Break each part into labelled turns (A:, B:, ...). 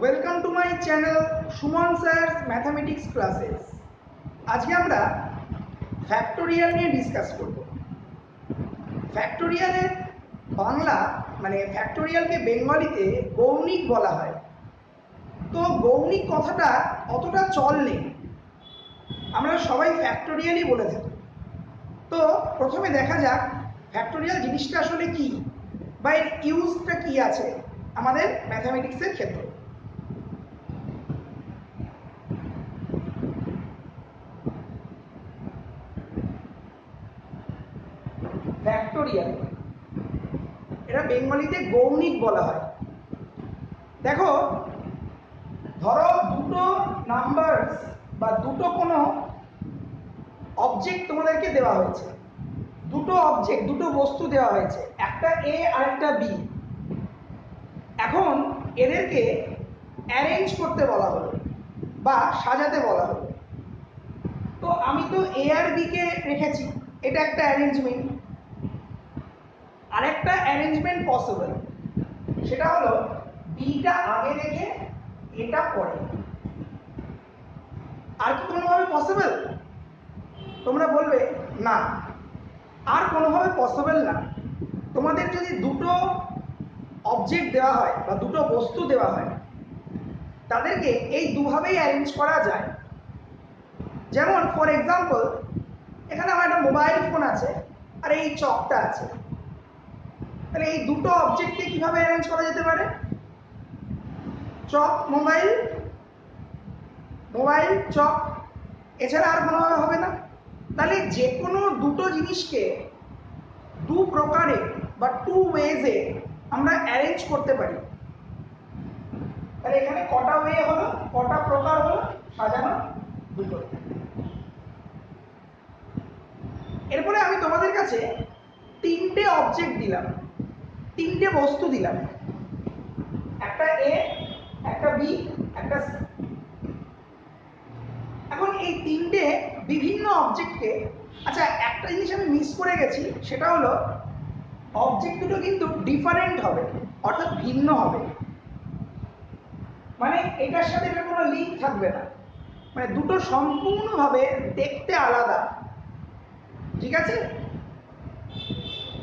A: Welcome to my channel Suman sir's mathematics classes. আজকে আমরা factorial নিয়ে ডিসকাস করব। ফ্যাক্টোরিয়ালের বাংলা ফ্যাক্টোরিয়ালকে বেঙ্গলিতে গৌণিক বলা হয়। তো গৌণিক কথাটা অতটা চল নেই, আমরা সবাই ফ্যাক্টোরিয়ালই বলে থাকি। তো প্রথমে দেখা যাক ফ্যাক্টোরিয়াল জিনিসটা আসলে কি বা এর ইউজটা কি আছে আমাদের ম্যাথামেটিক্সের ক্ষেত্রে। ফ্যাক্টোরিয়াল এটা বেঙ্গলিতে গৌণিক বলা হয়। দেখো, ধরো দুটো নাম্বারস বা দুটো কোনো অবজেক্ট তোমাদেরকে দেওয়া হয়েছে, দুটো বস্তু দেওয়া হয়েছে, একটা এ আর একটা বি। এখন এদেরকে অ্যারেঞ্জ করতে বলা হলো বা সাজাতে বলা হলো। তো আমি তো এ আর বি কে রেখেছি, এটা একটা অ্যারেঞ্জমেন্ট। আরেকটা অ্যারেঞ্জমেন্ট পসিবল, সেটা হলো বিটা আগে রেখে এটা পরে। আর কি কোনোভাবে পসিবল? তোমরা বলবে না, আর কোনোভাবে পসিবল না। তোমাদের যদি দুটো অবজেক্ট দেওয়া হয় বা দুটো বস্তু দেওয়া হয়, তাদেরকে এই দুভাবেই অ্যারেঞ্জ করা যায়। যেমন ফর এক্সাম্পল, এখানে আমার একটা মোবাইল ফোন আছে আর এই চকটা আছে। তাহলে এই দুটো অবজেক্টকে কিভাবে অ্যারেঞ্জ করা যেতে পারে? চক মোবাইল, মোবাইল চক, এছাড়া আর কোনোভাবে হবে না। তাহলে যে কোনো দুটো জিনিসকে দু প্রকারে বা টু ওয়েজে আমরা অ্যারেঞ্জ করতে পারি। তাহলে এখানে কটা ওয়ে হলো, কটা প্রকার হলো সাজানো? দুটো। এরপরে আমি তোমাদের কাছে তিনটে অবজেক্ট দিলাম, তিনটে বস্তু দিলাম, একটা এ, একটা বি, একটা সি। এখন এই তিনটে বিভিন্ন অবজেক্টকে, আচ্ছা একটা জিনিস আমি মিস করে গেছি, সেটা হলো অবজেক্ট দুটো কিন্তু ডিফারেন্ট হবে, অর্থাৎ ভিন্ন হবে। মানে এটার সাথে এটা কোনো লিঙ্ক থাকবে না, মানে দুটো সম্পূর্ণভাবে দেখতে আলাদা। ঠিক আছে?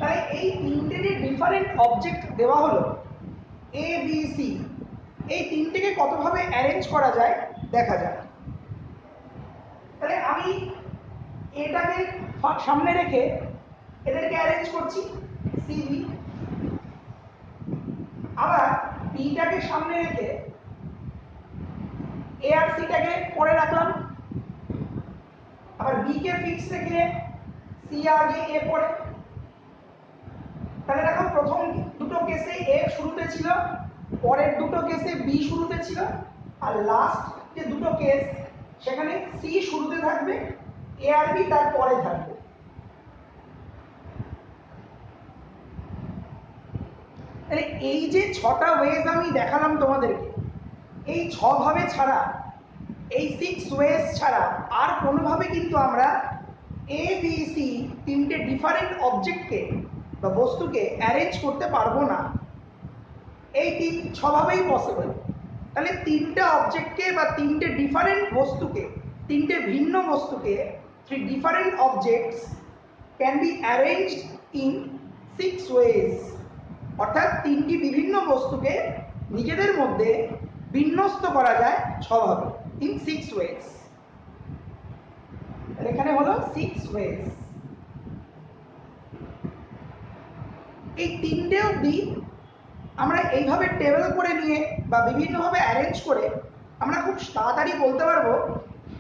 A: তাই এই তিনটে যে ডিফারেন্ট অবজেক্ট দেওয়া হলো এ বি সি, এই তিনটেকে কতভাবে অ্যারেঞ্জ করা যায় দেখা যাক। তাহলে আমি এটাকে সামনে রেখে এদেরকে অ্যারেঞ্জ করছি সি বি, আবার বিটাকে সামনে রেখে এ আর সিটাকে পরে রাখলাম, আবার বি কে ফিক্স রেখে সি আগে এ পরে। তাহলে দেখো, প্রথম দুটো কেসে এ শুরুতে ছিল, পরের দুটো কেসে বি শুরুতে ছিল, আর লাস্ট যে দুটো কেস সেখানে সি শুরুতে থাকবে, এ আর বি তার পরে থাকবে। তাহলে এই যে ছটা ওয়েজ আমি দেখালাম তোমাদেরকে, এই ছভাবে ছাড়া, এই 6 ওয়েজ ছাড়া আর কোনোভাবে কিন্তু আমরা এ বি সি তিনটে ডিফারেন্ট অবজেক্টকে বা বস্তুকে অ্যারেঞ্জ করতে পারবো না। এই ছভাবেই পসিবল। তাহলে তিনটে অবজেক্টকে বা তিনটে ডিফারেন্ট বস্তুকে, তিনটে ভিন্ন বস্তুকে, three different objects can be arranged in 6 ways. অর্থাৎ তিনটি বিভিন্ন বস্তুকে নিজেদের মধ্যে বিন্যস্ত করা যায় ছভাবে, ইন 6 ওয়েজ। এখানে হলো 6 ওয়েজ। এই তিনটে অবধি আমরা এইভাবে টেবিল করে নিয়ে বা বিভিন্নভাবে অ্যারেঞ্জ করে আমরা খুব তাড়াতাড়ি বলতে পারবো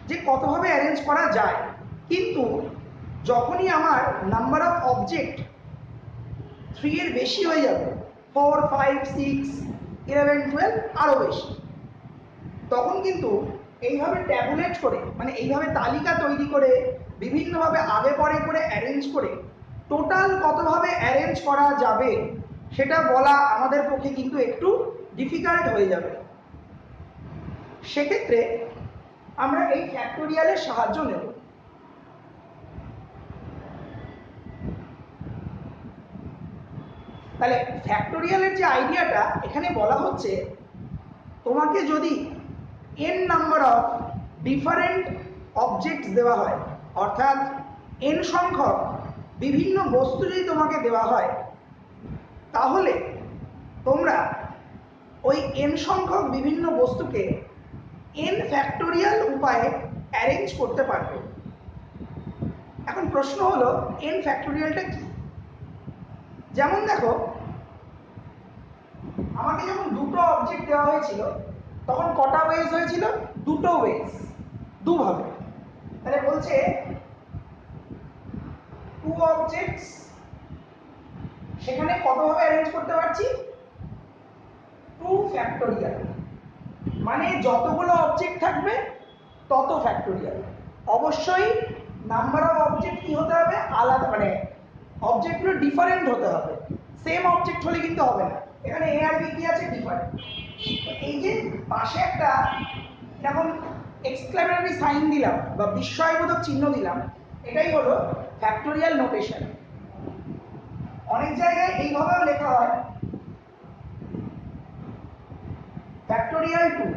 A: যে কতভাবে অ্যারেঞ্জ করা যায়। কিন্তু যখনই আমার নাম্বার অফ অবজেক্ট 3 এর বেশি হয়ে যাবে, 4, 5, 6, 11, 12 আরও বেশি, তখন কিন্তু এইভাবে ট্যাবুলেট করে, মানে এইভাবে তালিকা তৈরি করে বিভিন্নভাবে আগে পরে করে অ্যারেঞ্জ করে টোটাল কতভাবে অ্যারেঞ্জ করা যাবে সেটা বলা আমাদের পক্ষে কিন্তু একটু ডিফিকাল্ট হয়ে যাবে। সেক্ষেত্রে আমরা এই ফ্যাক্টোরিয়ালের সাহায্য নেব। তাহলে ফ্যাক্টোরিয়ালের যে আইডিয়াটা এখানে বলা হচ্ছে, তোমাকে যদি n number of different objects দেওয়া হয়, অর্থাৎ n সংখ্যক বিভিন্ন বস্তু যদি তোমাকে দেওয়া হয়, তাহলে তোমরা ওই n সংখ্যক বিভিন্ন বস্তুকে n ফ্যাক্টোরিয়াল উপায়ে অ্যারেঞ্জ করতে পারবে। এখন প্রশ্ন হলো n ফ্যাক্টোরিয়ালটা কি? যেমন দেখো, আমাকে যখন দুটো অবজেক্ট দেওয়া হয়েছিল তখন কটা ওয়েজ হয়েছিল? দুটো ওয়েজ, দুভাবে। তাহলে বলছে টু অবজেক্টস, সেখানে কতভাবে অ্যারেঞ্জ করতে পারছি? টু ফ্যাক্টোরিয়াল, মানে যতগুলো অবজেক্ট থাকবে তত ফ্যাক্টোরিয়াল। অবশ্যই নাম্বার অফ অবজেক্ট কি হতে হবে? আলাদা, মানে অবজেক্টগুলো ডিফারেন্ট হতে হবে। সেম অবজেক্ট হলে কিন্তু হবে না। এখানে এ আর বি কি আছে? ডিফারেন্ট। এই যে পাশে একটা এরকম এক্সক্লেমেটরি সাইন দিলাম বা বিস্ময়বোধক চিহ্ন দিলাম, এটাই হলো ফ্যাক্টোরিয়াল নোটেশন। অনেক জায়গায় এইভাবেও লেখা হয় ফ্যাক্টোরিয়াল 2।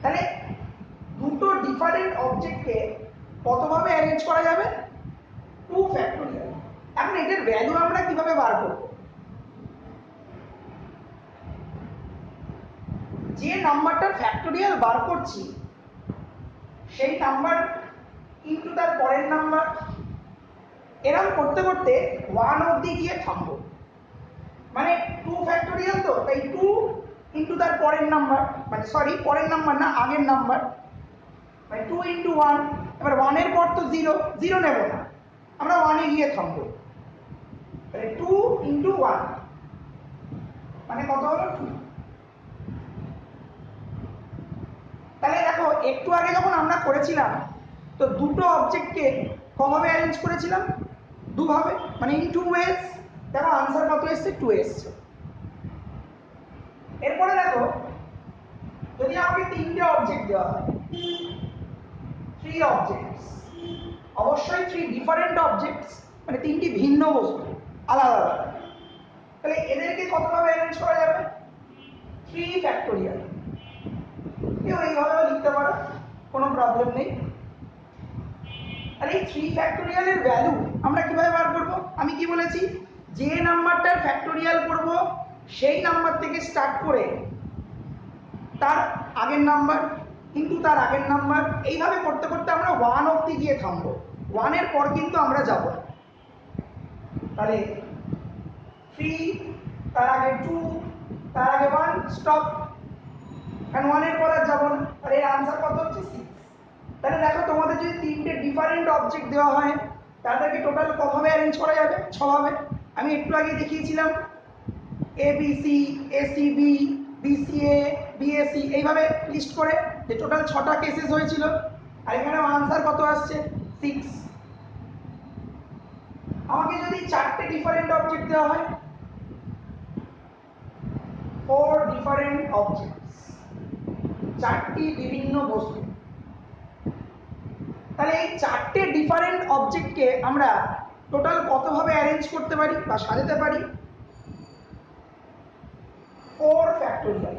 A: তাহলে দুটো ডিফারেন্ট অবজেক্টকে কতভাবে অ্যারেঞ্জ করা যাবে? Two factorial. এখন এটার ভ্যালু আমরা কিভাবে বার করব? যে নাম্বারটার ফ্যাক্টোরিয়াল বার করছি সেই নাম্বার ইনটু তার পরের নাম্বার, এরকম করতে করতে 1 অবধি গিয়ে থামবো। মানে 2 ফ্যাক্টোরিয়াল, তো তাই 2 ইনটু তার পরের নাম্বার, মানে সরি পরের নাম্বার না, আগের নাম্বার, মানে 2 ইনটু 1। এবার 1 এর পর তো 0, 0 নেব না, আমরা 1 এ গিয়ে থামবো। তাহলে 2 ইনটু 1 মানে কত হলো? 2। তাহলে দেখো, একটু আগে যখন আমরা করেছিলাম তো দুটো অবজেক্টকে কভাবে অ্যারেঞ্জ করেছিলাম? দুভাবে, মানে ইন টু ওয়েজ। দেখো আনসার কত এসছে? 2 এসছে। এরপরে দেখো, যদি আমাকে তিনটে অবজেক্ট দেওয়া হয়, 3 অবজেক্টস, অবশ্যই 3 ডিফারেন্ট অবজেক্টস, মানে তিনটি ভিন্ন বস্তু, আলাদা আলাদা। তাহলে এদেরকে কতভাবে অ্যারেঞ্জ করা যাবে? 3 ফ্যাক্টোরিয়াল। কেউ এইভাবেও লিখতে পারো, কোনো প্রবলেম নেই। আর এই 3 ফ্যাক্টোরিয়ালের ভ্যালু আমরা কিভাবে বার করব? আমি কি বলেছি? যে নাম্বারটার ফ্যাক্টোরিয়াল করব সেই নাম্বার থেকে স্টার্ট করে তার আগের নাম্বার কিন্তু তার আগের নাম্বার, এইভাবে করতে করতে আমরা 1 অবধি গিয়ে থামবো। 1 এর পর কিন্তু আমরা যাব না। তাহলে 3, তার আগে 2, তার আগে 1, স্টপ। কারণ 1 এর পর আর যাবো না। আর এর আনসার কত হচ্ছে? 6। তাহলে দেখো, তোমাদের যদি তিনটে ডিফারেন্ট অবজেক্ট দেওয়া হয় তাদেরকে টোটাল কভাবে অ্যারেঞ্জ করা যাবে? 6 ভাবে। আমি একটু আগে দেখিয়েছিলাম এবিসি, এসিবি, বিসিএ, বিএসি, এইভাবে লিস্ট করে যে টোটাল 6টা কেসেস হয়েছিল। আর এখানে আনসার কত আসছে? 6। আমাকে যদি 4টে ডিফারেন্ট অবজেক্ট দেওয়া হয়, 4 ডিফারেন্ট অবজেক্টস, 4টি বিভিন্ন বস্তু, তাহলে এই 4টে ডিফারেন্ট অবজেক্টকে আমরা টোটাল কতভাবে অ্যারেঞ্জ করতে পারি বা সাজাতে পারি? 4 ফ্যাক্টোরিয়াল।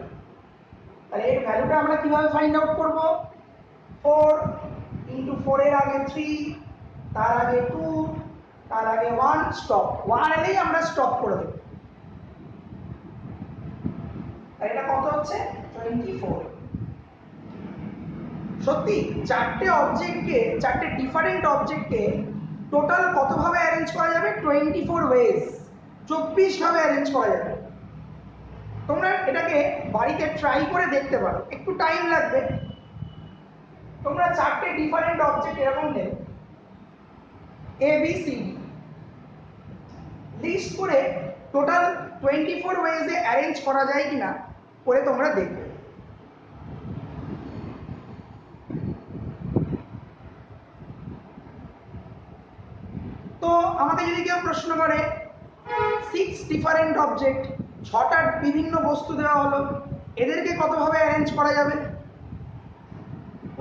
A: তাহলে এর ভ্যালুটা আমরা কিভাবে ফাইন্ড আউট করব? 4 ইনটু 4 এর আগে 3, তার আগে 2, তার আগে 1, স্টপ। 1 এলেই আমরা স্টপ করে দেব। আর এটা কত হচ্ছে? 24। সত্যি 4টে অবজেক্টকে, 4টে ডিফারেন্ট অবজেক্টকে টোটাল কতভাবে অ্যারেঞ্জ করা যাবে? 24 ওয়েজ, 24 ভাবে অ্যারেঞ্জ করা যাবে। তোমরা এটাকে বাড়িতে ট্রাই করে দেখতে পারো, একটু টাইম লাগবে। তোমরা 4টে ডিফারেন্ট অবজেক্ট এরকম নেবে, A B C D, list করে টোটাল 24 ওয়েজে অ্যারেঞ্জ করা যায় কিনা করে তোমরা দেখবে। তো আমাকে যদি কেউ প্রশ্ন করে 6 ডিফারেন্ট অবজেক্ট, 6টা বিভিন্ন বস্তু দেওয়া হলো, এদেরকে কতভাবে অ্যারেঞ্জ করা যাবে?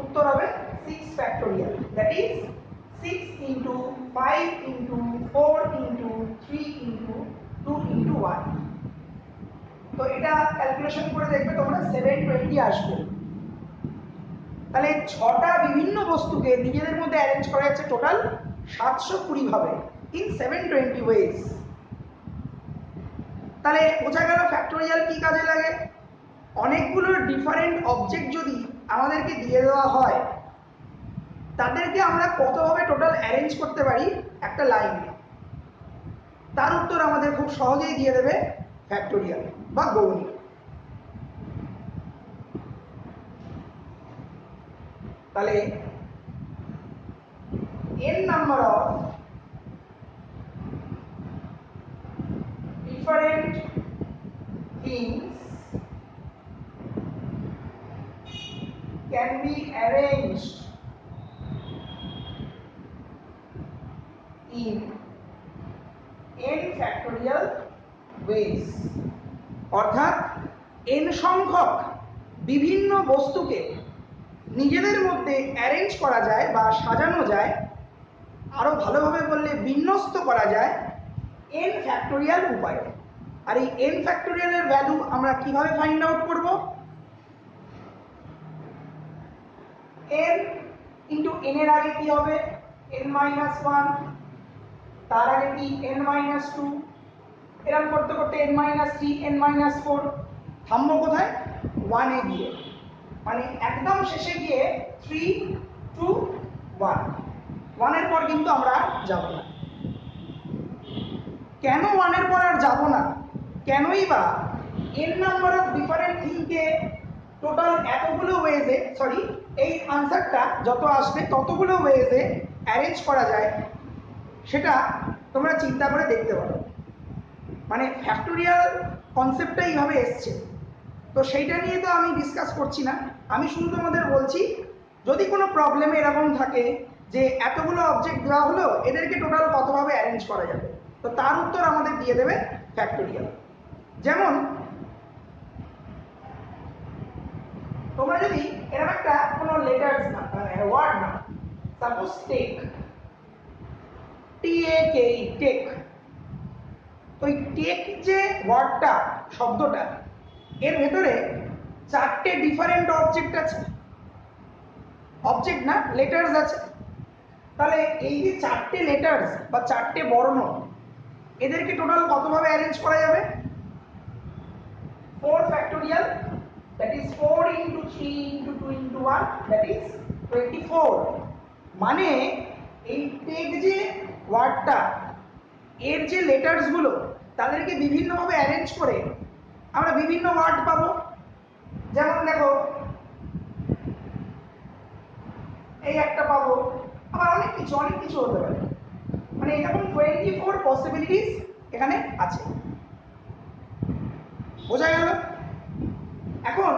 A: উত্তর হবে 6 factorial, that is 6 into 5 into 4 into 3 into 2 into 1। তো এটা ক্যালকুলেশন করে দেখবে তোমরা 720 আসবে। তাহলে 6টা বিভিন্ন বস্তুকে নিজেদের মধ্যে অ্যারেঞ্জ করা যাচ্ছে টোটাল 720 ভাবে ইন 720 ওয়েজ। তাহলে বোঝা গেল ফ্যাক্টোরিয়াল কি কাজে লাগে। অনেকগুলো ডিফারেন্ট অবজেক্ট যদি আমাদেরকে দিয়ে দেওয়া হয়, তাদেরকে আমরা কতভাবে টোটাল অ্যারেঞ্জ করতে পারি একটা লাইনে, তার উত্তর আমাদের খুব সহজেই দিয়ে দেবে ফ্যাক্টোরিয়াল বা গৌণী। তাহলে n number of different things can be arranged in n factorial ways। অর্থাৎ n সংখ্যক বিভিন্ন বস্তুকে নিজেদের মধ্যে অ্যারেঞ্জ করা যায় বা সাজানো যায়, আরো ভালোভাবে বললে বিন্যস্ত করা যায় n ফ্যাক্টোরিয়াল উপায়ে। আর এই n ফ্যাক্টোরিয়ালের ভ্যালু আমরা কিভাবে ফাইন্ড আউট করব? n ইনটু n এর আগে কি হবে? n-1, তার আগে কি n-2, এরকম করতে করতে n-3, n-4, থামবো কোথায়? 1 এ গিয়ে, মানে একদম শেষে গিয়ে 3, 2, 1। 1 এর পর কিন্তু আমরা যাব না। কেন 1 এর পর আর যাব না? কেনই বা n নাম্বার অফ ডিফারেন্ট থিংকে টোটাল এতগুলো ওয়েজে, সরি, এই আনসারটা যত আসবে ততগুলো ওয়েজে অ্যারেঞ্জ করা যায়, সেটা তোমরা চিন্তা করে দেখতে পারো। মানে ফ্যাক্টোরিয়াল কনসেপ্টটা এইভাবে এসছে, তো সেইটা নিয়ে তো আমি ডিসকাস করছি না। আমি শুধু তোমাদের বলছি যদি কোনো প্রবলেমে এরকম থাকে যে এতগুলো অবজেক্ট দেওয়া হলো, এদেরকে টোটাল কতভাবে অ্যারেঞ্জ করা যাবে, তো তার উত্তর আমাদের দিয়ে দেবে ফ্যাক্টোরিয়াল। যেমন তোমরা যদি এরকম একটা কোনো লেটার্স না, ওয়ার্ড না, সাপোজ টেক, TAKE, টেক, তো এই টেক যে ওয়ার্ডটা, শব্দটা, এর ভেতরে 4টে ডিফারেন্ট অবজেক্ট আছে, অবজেক্ট না লেটার্স আছে। তাহলে এই যে 4টে লেটার্স বা 4টে বর্ণ, এদেরকে টোটাল কতভাবে অ্যারেঞ্জ করা যাবে? 4 factorial, that is 4 into 3 into 2 into 1, that is 24। মানে এই টেক যে ওয়ার্ডটা, এর যে লেটার্স গুলো, তাদেরকে বিভিন্নভাবে অ্যারেঞ্জ করে আমরা বিভিন্ন ওয়ার্ড পাবো। যেমন দেখো এই একটা পাবো, আবার অনেক কিছু হতে পারে। মানে এরকম 24 পসিবিলিটিস এখানে আছে। বোঝা গেল? এখন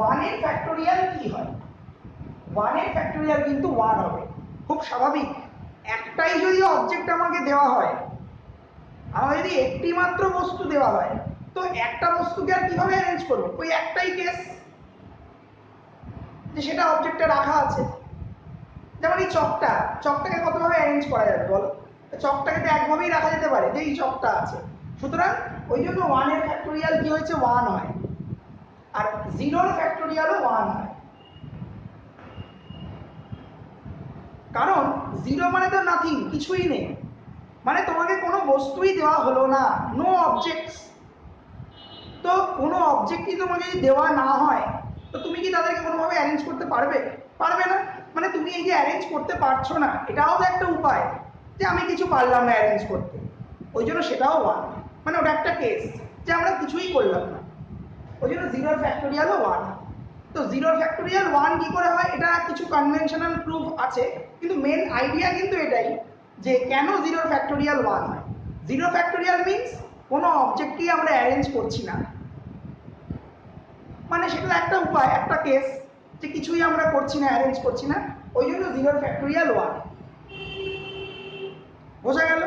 A: 1 এর ফ্যাক্টোরিয়াল কি হয়? 1 এর ফ্যাক্টোরিয়াল কিন্তু 1 হবে, খুব স্বাভাবিক। একটাই যদি অবজেক্ট আমাকে দেওয়া হয়, আমার যদি একটি মাত্র বস্তু দেওয়া হয়, তো একটা বস্তুকে আর কিভাবে অ্যারেঞ্জ করবো? ওই একটাই কেস যে সেটা অবজেক্টে রাখা আছে। যেমন এই চকটাকে কতভাবে অ্যারেঞ্জ করা যাবে বলো? চকটাকে তো একভাবেই রাখা যেতে পারে যে এই চকটা আছে। সুতরাং ওই জন্য 1 এর ফ্যাক্টোরিয়াল কি হয়েছে? 1 হয়। আর 0 এর ফ্যাক্টোরিয়ালও 1 হয়। কারণ 0 মানে তো নাথিং, কিছুই নেই, মানে তোমাকে কোনো বস্তুই দেওয়া হলো না, নো অবজেক্টস। তো কোনো অবজেক্টই তোমাকে যদি দেওয়া না হয়, তো তুমি কি তাদেরকে কোনোভাবে অ্যারেঞ্জ করতে পারবে? পারবে না। মানে তুমি এই যে অ্যারেঞ্জ করতে পারছো না, এটাও তো একটা উপায় যে আমি কিছু পারলাম না অ্যারেঞ্জ করতে, ওই জন্য সেটাও 1। মানে ওটা একটা কেস যে আমরা কিছুই করলাম না, ওই জন্য 0 ফ্যাক্টোরিয়ালও 1। তো 0 ফ্যাক্টোরিয়াল 1 কি করে হয়, এটা কিছু কনভেনশনাল প্রুফ আছে, কিন্তু মেন আইডিয়া কিন্তু এটাই যে কেন 0 ফ্যাক্টোরিয়াল 1 হয়। 0 ফ্যাক্টোরিয়াল মিনস কোনো অবজেক্টই আমরা অ্যারেঞ্জ করছি না, মানে সেটা একটা উপায়, একটা কেস যে কিছুই আমরা করছি না, অ্যারেঞ্জ করছি না, ওই জন্য 0 ফ্যাক্টোরিয়াল 1। বোঝা গেল?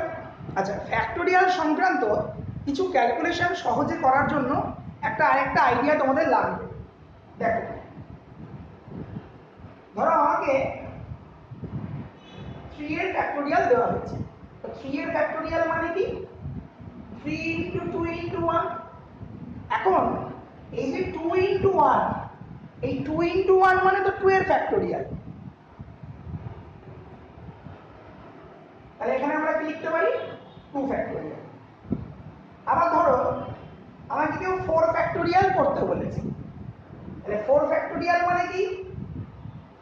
A: আচ্ছা, ফ্যাক্টোরিয়াল সংক্রান্ত কিছু ক্যালকুলেশন সহজে করার জন্য আরেকটা আইডিয়া তোমাদের লাগবে। দেখো, ধরো আমাকে 3 এর ফ্যাক্টোরিয়াল দেওয়া হয়েছে। তো 3 এর ফ্যাক্টোরিয়াল মানে কি? 3 ইন্টু 2 ইন্টু 1। এখন এই যে 2 ইন্টু 1, এই 2 ইন্টু 1 মানে তো 2 এর ফ্যাক্টোরিয়াল। তাহলে এখানে আমরা কি লিখতে পারি? 2 ফ্যাক্টোরিয়াল। আবার ধরো আমাকে কেউ 4 ফ্যাক্টোরিয়াল করতে বলেছে, তাহলে 4 ফ্যাক্টোরিয়াল মানে কি?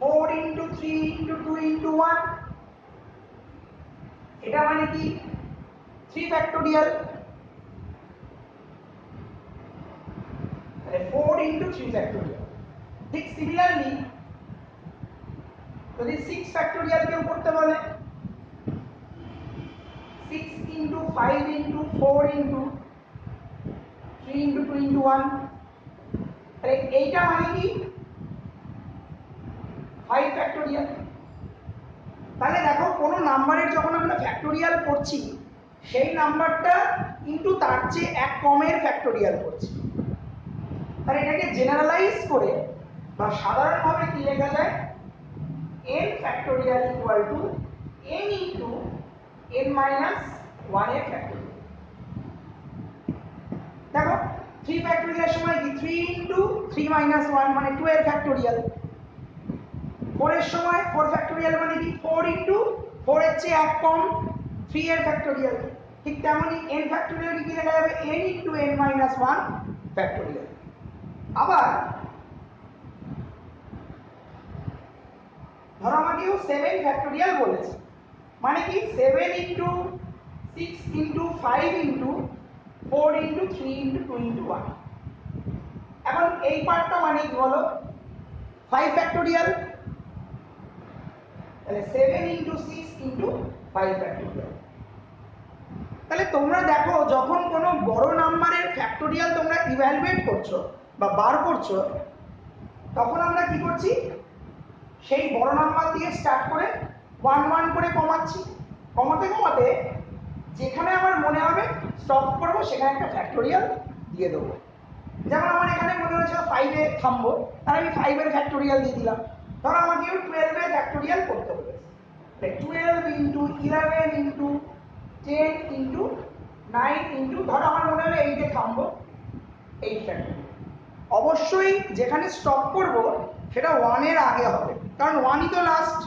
A: 4 ইন্টু 3 ইন্টু 2 ইন্টু 1, এটা মানে কি? 3 ফ্যাক্টোরিয়াল। তাহলে 4 ইন্টু 3 ফ্যাক্টোরিয়াল। ঠিক সিমিলারলি যদি 6 ফ্যাক্টোরিয়াল কেউ করতে বলে, 6 into 5 into 4 into 3 into 2 into 1, তাহলে এইটা মানে কি? 5 ফ্যাক্টোরিয়াল। তাহলে দেখো কোনো নাম্বারের যখন আমরা ফ্যাক্টোরিয়াল করছি, সেই নাম্বারটা কিন্তু তার চেয়ে এক কমের ফ্যাক্টোরিয়াল করছি। তাহলে এটাকে জেনারেলাইজ করে বা সাধারণভাবে কি লেখা যায়? n factorial equal to n into n minus 1 এর ফ্যাক্টোরিয়াল। দেখো 3 ফ্যাক্টোরিয়াল সময় কি? 3 ইন্টু 3 মাইনাস 1 মানে 2 এর ফ্যাক্টোরিয়াল। 4 এর সময় 4 ফ্যাক্টোরিয়াল মানে কি? 4 ইন্টু 4 এর চেয়ে এক কম 3 এর ফ্যাক্টোরিয়াল। ঠিক তেমনই n ফ্যাক্টোরিয়াল কি লেখা যাবে? n into n minus 1 factorial. আবার ধরো আমাকে কেউ 7 ফ্যাক্টোরিয়াল বলেছে, মানে কি? 7 into 6 into 5 into 4 into 3 into 2 into 1। এখন এই পার্টটা মানে কি বলো? 5 ফ্যাক্টোরিয়াল। তাহলে 7 ইন্টু 6 ইন্টু 5 ফ্যাক্টোরিয়াল। তাহলে তোমরা দেখো যখন কোনো বড় নাম্বারের ফ্যাক্টোরিয়াল তোমরা ইভ্যালুয়েট করছো বা বার করছো, তখন আমরা কি করছি? সেই বড় নাম্বার দিয়ে স্টার্ট করে 1 1 করে কমাচ্ছি। কমাতে কমাতে যেখানে আমার মনে হবে স্টপ করবো, সেখানে একটা ফ্যাক্টোরিয়াল দিয়ে দেবো। যেমন আমার এখানে মনে হয়েছিল 5 এ থামবো, আর আমি 5 এর ফ্যাক্টোরিয়াল দিয়ে দিলাম। ধরো আমাকে 12 এর ফ্যাক্টোরিয়াল করতে বলেছে, 12 ইন্টু 11 ইন্টু 10 ইন্টু 9 ইন্টু, ধরো আমার মনে হলো 8 এ থামবো, 8 ফ্যাক্টোরিয়াল। অবশ্যই যেখানে স্টপ করব সেটা 1 এর আগে হবে, কারণ 1ই তো লাস্ট।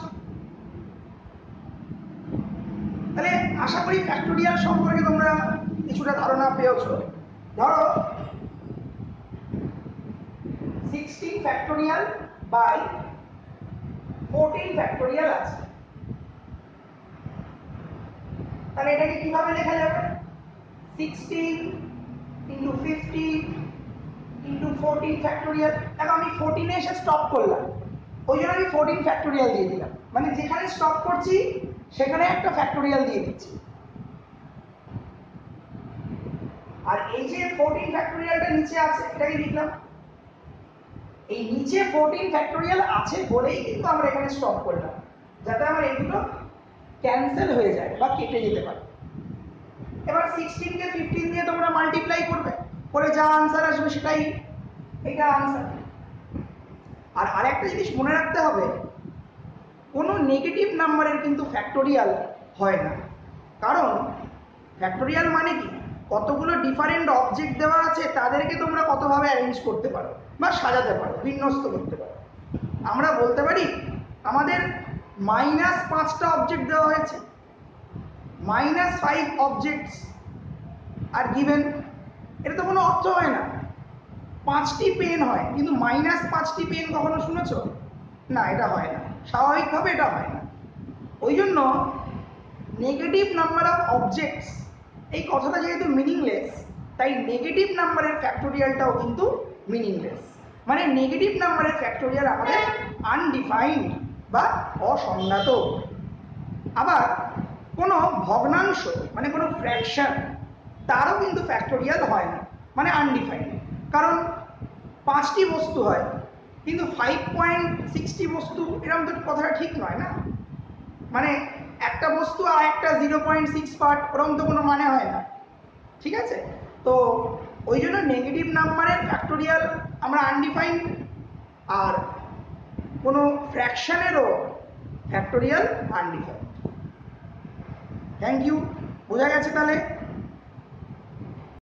A: তাহলে আশা করি ফ্যাক্টোরিয়াল সম্পর্কে তোমরা কিছুটা ধারণা পেয়েছো। ধরো 16 ফ্যাক্টোরিয়াল বাই 14 ফ্যাক্টোরিয়াল আছে, তাহলে এটাকে কিভাবে লেখা যাবে? 16 ইন্টু 15 ইন্টু 14 ফ্যাক্টোরিয়াল। দেখো আমি 14 এ এসে স্টপ করলাম, ওই জন্য আমি 14 ফ্যাক্টোরিয়াল দিয়ে দিলাম, মানে যেখানে স্টপ করছি সেখানে একটা ফ্যাক্টোরিয়াল দিয়ে দিচ্ছি। আর এই যে 14 ফ্যাক্টোরিয়ালটা নিচে আছে, এটাকে লিখলাম। এই নিচে 14 ফ্যাক্টোরিয়াল আছে বলেই কিন্তু আমরা এখানে স্টপ করলাম, যাতে আমার এগুলো ক্যান্সেল হয়ে যায় বা কেটে যেতে পারে। এবার 16 কে 15 দিয়ে তোমরা মাল্টিপ্লাই করবে, করে যা আনসার আসবে সেটাই এটা আনসার। আর আরেকটা জিনিস মনে রাখতে হবে, কোনো নেগেটিভ নাম্বারের কিন্তু ফ্যাক্টোরিয়াল হয় না। কারণ ফ্যাক্টোরিয়াল মানে কি? কতগুলো ডিফারেন্ট অবজেক্ট দেওয়া আছে, তাদেরকে তোমরা কতভাবে অ্যারেঞ্জ করতে পারো বা সাজাতে পারো, বিন্যস্ত করতে পারো। আমরা বলতে পারি আমাদের -5টা অবজেক্ট দেওয়া হয়েছে, -5 অবজেক্টস আর গিভেন। এটা তো কোনো অর্থ হয় না। 5টি পেন হয়, কিন্তু -5টি পেন কখনো শুনেছো? না, এটা হয় না, স্বাভাবিকভাবে এটা হয় না। ওই জন্য নেগেটিভ নাম্বার অফ অবজেক্টস এই কথাটা যেহেতু মিনিংলেস, তাই নেগেটিভ নাম্বারের ফ্যাক্টোরিয়ালটাও কিন্তু মিনিংলেস। মানে নেগেটিভ নাম্বারের ফ্যাক্টোরিয়াল আমাদের আনডিফাইন্ড বা অসংজ্ঞাত। আবার কোনো ভগ্নাংশ মানে কোনো ফ্র্যাকশন, তারও কিন্তু ফ্যাক্টোরিয়াল হয় না, মানে আনডিফাইন্ড। কারণ 5টি বস্তু হয়, কিন্তু 5.60 বস্তু, এরকম তো কথাটা ঠিক নয় না। মানে একটা বস্তু আর একটা 0.6 পার্ট, ওরকম তো কোনো মানে হয় না। ঠিক আছে? তো ওই জন্য নেগেটিভ নাম্বারের ফ্যাক্টোরিয়াল আমরা আনডিফাইন্ড, আর কোনো ফ্র্যাকশনেরও ফ্যাক্টোরিয়াল আনডিফাইন্ড। থ্যাংক ইউ, বোঝা গেছে তাহলে?